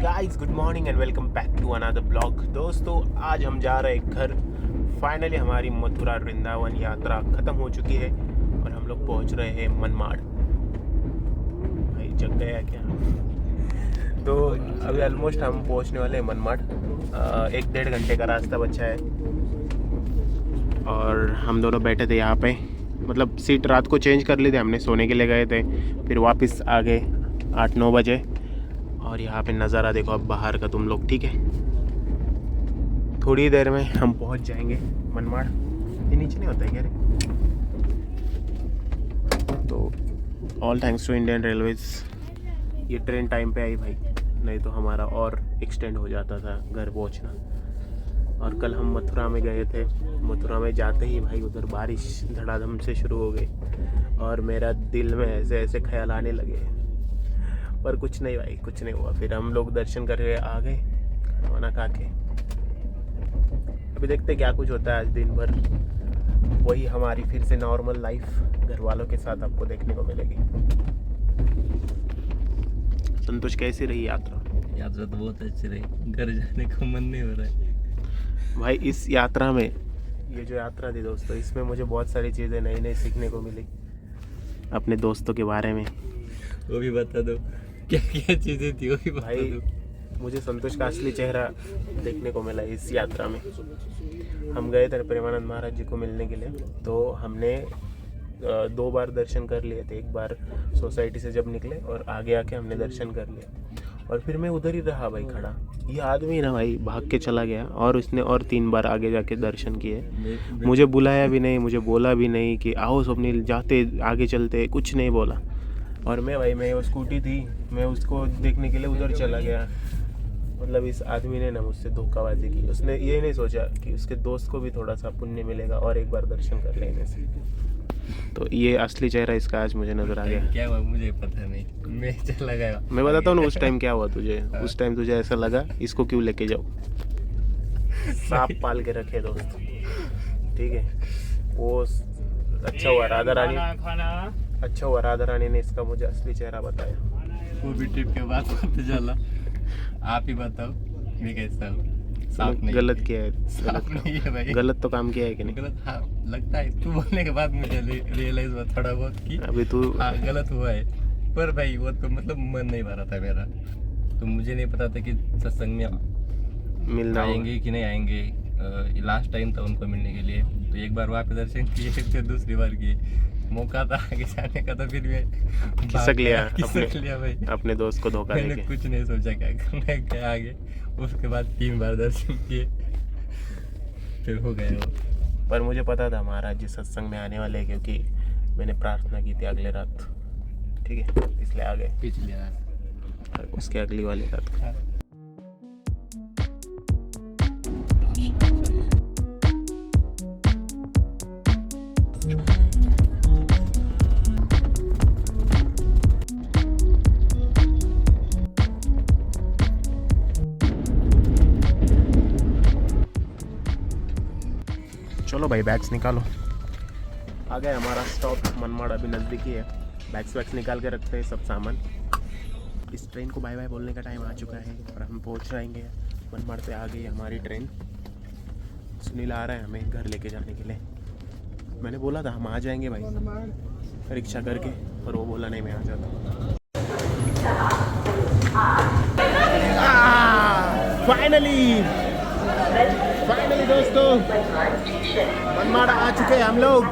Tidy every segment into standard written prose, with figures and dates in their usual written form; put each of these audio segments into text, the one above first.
Guys, good morning and welcome back to another blog. दोस्तों, आज हम जा रहे हैं घर। फाइनली हमारी मथुरा वृंदावन यात्रा ख़त्म हो चुकी है और हम लोग पहुंच रहे हैं मनमाड़। भाई जग गया क्या? तो अभी ऑलमोस्ट हम पहुंचने वाले हैं मनमाड़। 1-1.5 घंटे का रास्ता बचा है और हम दोनों बैठे थे यहाँ पे। मतलब सीट रात को चेंज कर ली थी हमने, सोने के लिए गए थे, फिर वापस आ गए 8-9 बजे। और यहाँ पे नज़ारा देखो अब बाहर का तुम लोग, ठीक है। थोड़ी देर में हम पहुँच जाएंगे मनमाड़। ये नीचे नहीं होता है क्या रे? तो all thanks to Indian Railways, ये ट्रेन टाइम पे आई भाई, नहीं तो हमारा और एक्सटेंड हो जाता था घर पहुँचना। और कल हम मथुरा में गए थे। मथुरा में जाते ही भाई उधर बारिश धड़ाधम से शुरू हो गई और मेरा दिल में ऐसे ऐसे ख्याल आने लगे, पर कुछ नहीं भाई, कुछ नहीं हुआ। फिर हम लोग दर्शन करके आ गए खाना खा के। अभी देखते क्या कुछ होता है आज दिन भर। वही हमारी फिर से नॉर्मल लाइफ घर वालों के साथ आपको देखने को मिलेगी। संतोष, कैसी रही यात्रा? यात्रा तो बहुत अच्छी रही, घर जाने का मन नहीं हो रहा है भाई इस यात्रा में, ये जो यात्रा थी दोस्तों, इसमें मुझे बहुत सारी चीज़ें नई नई सीखने को मिली अपने दोस्तों के बारे में। वो भी बता दो, क्या क्या चीजें थी वो भी बता भाई दो। मुझे संतोष का असली चेहरा देखने को मिला इस यात्रा में। हम गए थे प्रेमानंद महाराज जी को मिलने के लिए, तो हमने 2 बार दर्शन कर लिए थे। एक बार सोसाइटी से जब निकले और आगे आके हमने दर्शन कर लिया, और फिर मैं उधर ही रहा भाई खड़ा। ये आदमी ना भाई भाग के चला गया और उसने और 3 बार आगे जाके दर्शन किए। मुझे बुलाया भी नहीं, मुझे बोला भी नहीं कि आओ स्वप्निल जाते आगे चलते, कुछ नहीं बोला। और मैं वो स्कूटी थी, मैं उसको देखने के लिए उधर चला गया। मतलब इस आदमी ने ना मुझसे धोखाबाजी की। उसने ये नहीं सोचा कि उसके दोस्त को भी थोड़ा सा पुण्य मिलेगा और एक बार दर्शन कर लेने से। तो ये असली चेहरा इसका आज मुझे नजर आ गया। क्या हुआ मुझे पता नहीं, मैं चला गया। मैं बताता हूँ ना उस टाइम क्या हुआ तुझे। उस टाइम तुझे ऐसा लगा इसको क्यों लेके जाओ। सांप पाल के रखे दोस्त, ठीक है। वो अच्छा हुआ राधा रानी ने इसका मुझे असली चेहरा बताया। वो भी ट्रिप के बाद पता चला। आप ही बताओ मैं कैसा हूँ? साफ नहीं, गलत किया है, साफ नहीं है भाई। गलत तो काम किया है कि नहीं? गलत, हाँ लगता है। तू बोलने के बाद मुझे रियलाइज हुआ थोड़ा बहुत कि अभी तू हाँ गलत हुआ है। पर भाई वो तो मतलब मन नहीं भरा था मेरा। तो मुझे नहीं पता था कि सत्संग में मिलना आएंगे कि नहीं आएंगे। लास्ट टाइम था उनको मिलने के लिए, तो एक बार वहाँ पे दर्शन किए, फिर दूसरी बार किए। मौका था आगे जाने का, तो फिर मैं खिसक लिया भाई अपने दोस्त को धोखा मैंने देके। कुछ नहीं सोचा क्या करना है क्या आगे। उसके बाद 3 बार दर्शन किए, फिर हो गया वो। पर मुझे पता था महाराज जी सत्संग में आने वाले हैं, क्योंकि मैंने प्रार्थना की थी अगले रात, ठीक है, इसलिए आ गए। पिछली रात, उसके अगली वाली रात। चलो भाई बैग्स निकालो। आ गया हमारा स्टॉप मनमाड़, अभी नज़दीक ही है। बैग्स निकाल के रखते हैं सब सामान। इस ट्रेन को बाय बाय बोलने का टाइम आ चुका है और हम पहुंच जाएंगे मनमाड़ पे। आ गई हमारी ट्रेन। सुनील आ रहा है हमें घर लेके जाने के लिए। मैंने बोला था हम आ जाएंगे भाई रिक्शा करके, पर वो बोला नहीं मैं आ जाता। फाइनली दोस्तों मनमाड़ आ चुके हैं हम लोग।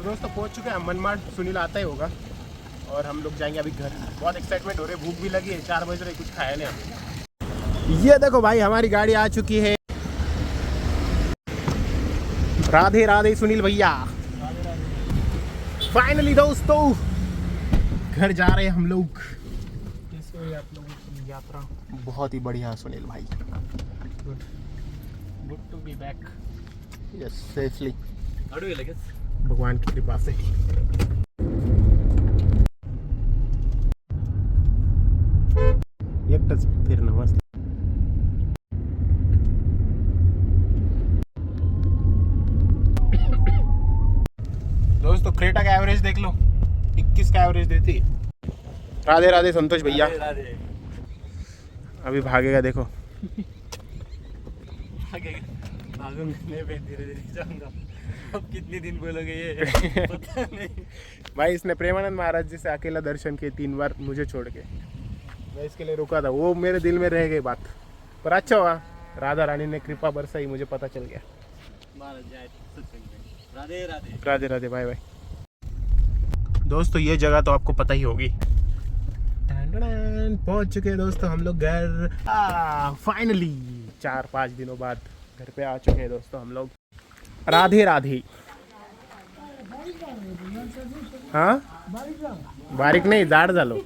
दोस्तों पहुंच चुके हैं हम मनमाड़। सुनील आता ही होगा और हम लोग जाएंगे अभी घर। बहुत एक्साइटमेंट हो रही है, भूख भी लगी है, 4 बज रहे, कुछ खाया नहीं हमने। ये देखो भाई हमारी गाड़ी आ चुकी है। राधे राधे सुनील भैया। फाइनली दोस्तों घर जा रहे हैं हम लोग। आप लोगों की यात्रा बहुत ही बढ़िया सुनील भाई। Good to be back. Yes, safely. How do you like it? भगवान की कृपा से। एक टच फिर नमस्ते। दोस्तों क्रेटा का एवरेज देख लो। 21 का एवरेज देती। राधे राधे संतोष भैया। राधे राधे। अभी भागेगा देखो। भागूंगा नहीं, मैं धीरे धीरे जाऊंगा। अब कितने दिन बोलोगे ये पता नहीं। भाई इसने प्रेमानंद महाराज जी से अकेला दर्शन किए 3 बार मुझे छोड़ के। मैं इसके लिए रुका था, वो मेरे दिल में रह गई बात। पर अच्छा हुआ राधा रानी ने कृपा बरसाई, मुझे पता चल गया। महाराज जाए सत्संग में। राधे राधे। Radhe Radhe, bye bye. दोस्तों ये जगह तो आपको पता ही होगी। पहुंच चुके हैं दोस्तों हम लोग घर। फाइनली 4-5 दिनों बाद घर पे आ चुके हैं दोस्तों हम लोग। राधे राधे। हाँ बारीक नाही, जाड झालो।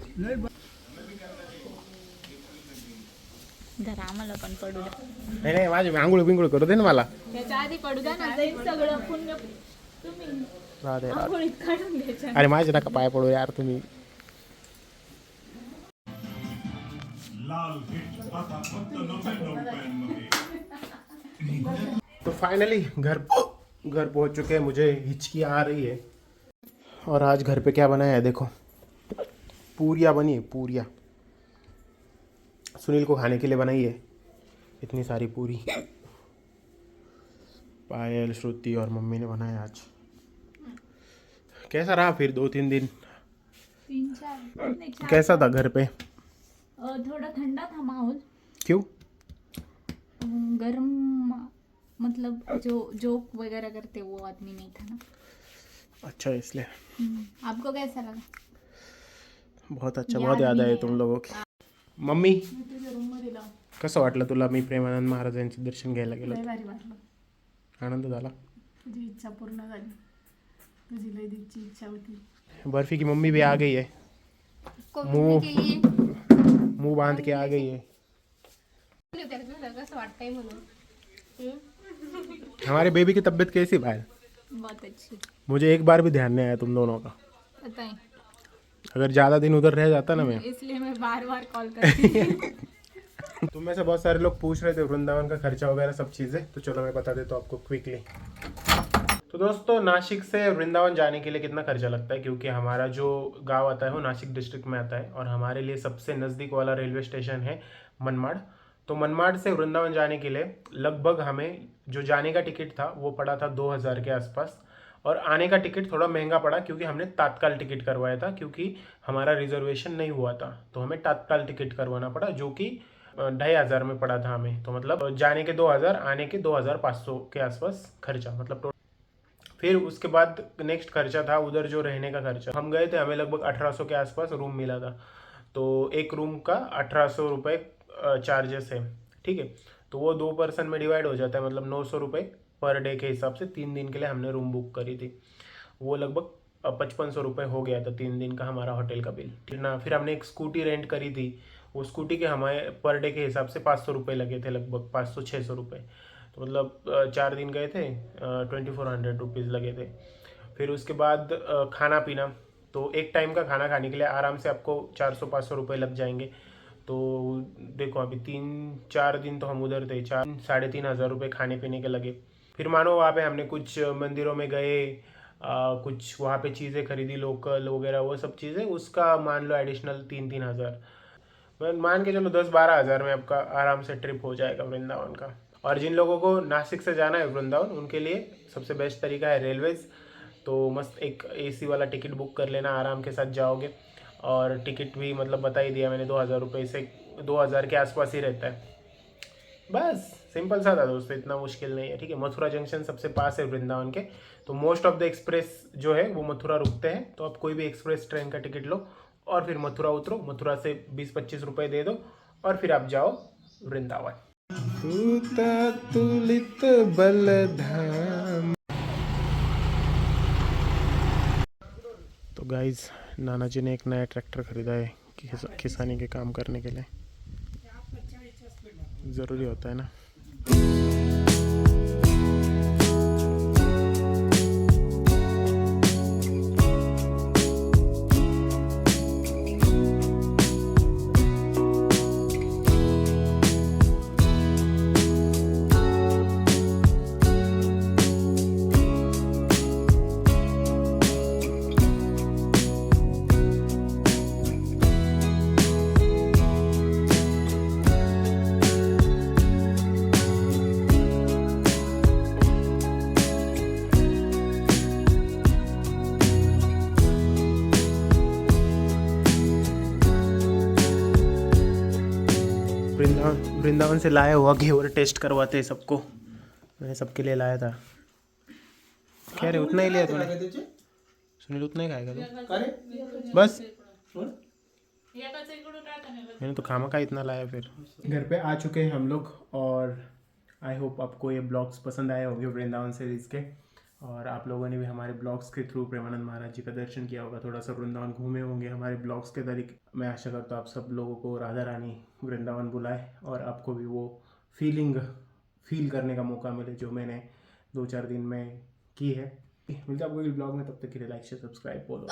जरा आम्हाला पण पडू द्या. नाही नाही, माझी आंघोळ बिंघोळ करू दे ना मला. त्याच्या आधी पडू द्या ना, जाईल सगळं पुण्य तुम्ही राधे राधे. आंघोळीत काढून घ्यायच्या. अरे माझे नका पाय पडू यार तुम्ही. तो फाइनली घर पहुंच चुके हैं। मुझे हिचकी आ रही है। और आज घर पे क्या बनाया है देखो, पूरियाँ बनी है, पूरियाँ सुनील को खाने के लिए बनाई है। इतनी सारी पूरी पायल, श्रुति और मम्मी ने बनाया आज। कैसा रहा फिर 2-3 दिन? 3-4 नहीं, 4. कैसा था घर पे? थोड़ा ठंडा था माहौल. क्यों? गर्म मतलब जो जोक वगैरह करते वो आदमी नहीं था ना. अच्छा इसलिए। आपको कैसा लगा? बहुत अच्छा, बहुत याद आहे तुम लोगों की. मम्मी कसं वाटलं तुला? मी प्रेमानंद महाराजांचं दर्शन घ्यायला गेलो होतो. भारी वाटलं. आनंद झाला? तुझी इच्छा पूर्ण झाली. तुझी लय दिवची इच्छा होती. बर्फी की मम्मी भी आ गई है, मुंह के लिए मुंह बांध के आ गई है. कसं वाटतंय म्हणून. हमारे बेबी की तबीयत कैसी भाई? बहुत अच्छी. मुझे एक बार भी ध्यान नहीं आया तुम दोनों का. पता है, अगर ज़्यादा दिन उधर रह जाता ना मैं. इसलिए मैं बार बार कॉल करती. तुम में से बहुत सारे लोग पूछ रहे थे वृंदावन का खर्चा वगैरह सब चीज़ें, तो चलो मैं बता देता हूँ आपको क्विकली. तो दोस्तों नासिक से वृंदावन जाने के लिए कितना खर्चा लगता है, क्योंकि हमारा जो गांव आता है वो नासिक डिस्ट्रिक्ट में आता है और हमारे लिए सबसे नज़दीक वाला रेलवे स्टेशन है मनमाड़. तो मनमाड़ से वृंदावन जाने के लिए लगभग हमें जो जाने का टिकट था वो पड़ा था 2000 के आसपास, और आने का टिकट थोड़ा महंगा पड़ा क्योंकि हमने तात्काल टिकट करवाया था, क्योंकि हमारा रिजर्वेशन नहीं हुआ था तो हमें तात्काल टिकट करवाना पड़ा, जो कि 2500 में पड़ा था हमें. तो मतलब जाने के 2000, आने के 2500 के आसपास खर्चा, मतलब फिर उसके बाद नेक्स्ट खर्चा था उधर जो रहने का खर्चा. हम गए थे, हमें लगभग 1800 के आसपास रूम मिला था. तो एक रूम का 1800 रुपये चार्जेस है, ठीक है. तो वो 2 पर्सन में डिवाइड हो जाता है, मतलब 900 रुपये पर डे के हिसाब से 3 दिन के लिए हमने रूम बुक करी थी. वो लगभग 5500 रुपये हो गया था 3 दिन का हमारा होटल का बिल, ठीक ना. फिर हमने एक स्कूटी रेंट करी थी, वो स्कूटी के हमारे पर डे के हिसाब से 500 रुपये लगे थे, लगभग 500-600 रुपये. तो मतलब 4 दिन गए थे, 2400 रुपीज़ लगे थे. फिर उसके बाद खाना पीना, तो एक टाइम का खाना खाने के लिए आराम से आपको 400-500 रुपये लग जाएंगे. तो देखो अभी 3-4 दिन तो हम उधर थे, 4-3.5 हज़ार रुपये खाने पीने के लगे. फिर मानो वहाँ पे हमने कुछ मंदिरों में गए, कुछ वहाँ पे चीज़ें खरीदी लोकल वगैरह, वो सब चीज़ें, उसका मान लो एडिशनल 3-3 हज़ार. मान के चलो 10-12 हज़ार में आपका आराम से ट्रिप हो जाएगा वृंदावन का. और जिन लोगों को नासिक से जाना है वृंदावन, उनके लिए सबसे बेस्ट तरीका है रेलवेज़. तो मस्त एक AC वाला टिकट बुक कर लेना, आराम के साथ जाओगे. और टिकट भी मतलब बता ही दिया मैंने, 2000 रुपये से 2000 के आसपास ही रहता है. बस सिंपल सा था दोस्तों, इतना मुश्किल नहीं है, ठीक है. मथुरा जंक्शन सबसे पास है वृंदावन के, तो मोस्ट ऑफ द एक्सप्रेस जो है वो मथुरा रुकते हैं. तो आप कोई भी एक्सप्रेस ट्रेन का टिकट लो और फिर मथुरा उतरो, मथुरा से 20-25 रुपये दे दो और फिर आप जाओ वृंदावन. तुलित बलधाम. तो गाइज नाना जी ने एक नया ट्रैक्टर खरीदा है किसानी के काम करने के लिए. ज़रूरी होता है ना. वृंदावन से लाया हुआ घेवर टेस्ट करवाते हैं सबको। मैंने सबके लिए लाया था। क्या रे, उतना ही लिया तूने? सुनील उतना ही खाएगा तू? बस मैंने तो खामा का इतना लाया। फिर घर पे आ चुके हैं हम लोग और आई होप आपको ये ब्लॉग्स पसंद आए होंगे वृंदावन सीरीज़ के, और आप लोगों ने भी हमारे ब्लॉग्स के थ्रू प्रेमानंद महाराज जी का दर्शन किया होगा, थोड़ा सा वृंदावन घूमे होंगे हमारे ब्लॉग्स के तरीके। मैं आशा करता हूँ आप सब लोगों को राधा रानी वृंदावन बुलाए और आपको भी वो फील करने का मौका मिले जो मैंने 2-4 दिन में की है। मिलता है आपको इस ब्लॉग में, तब तक के लिए लाइक शेयर सब्सक्राइब बोलो।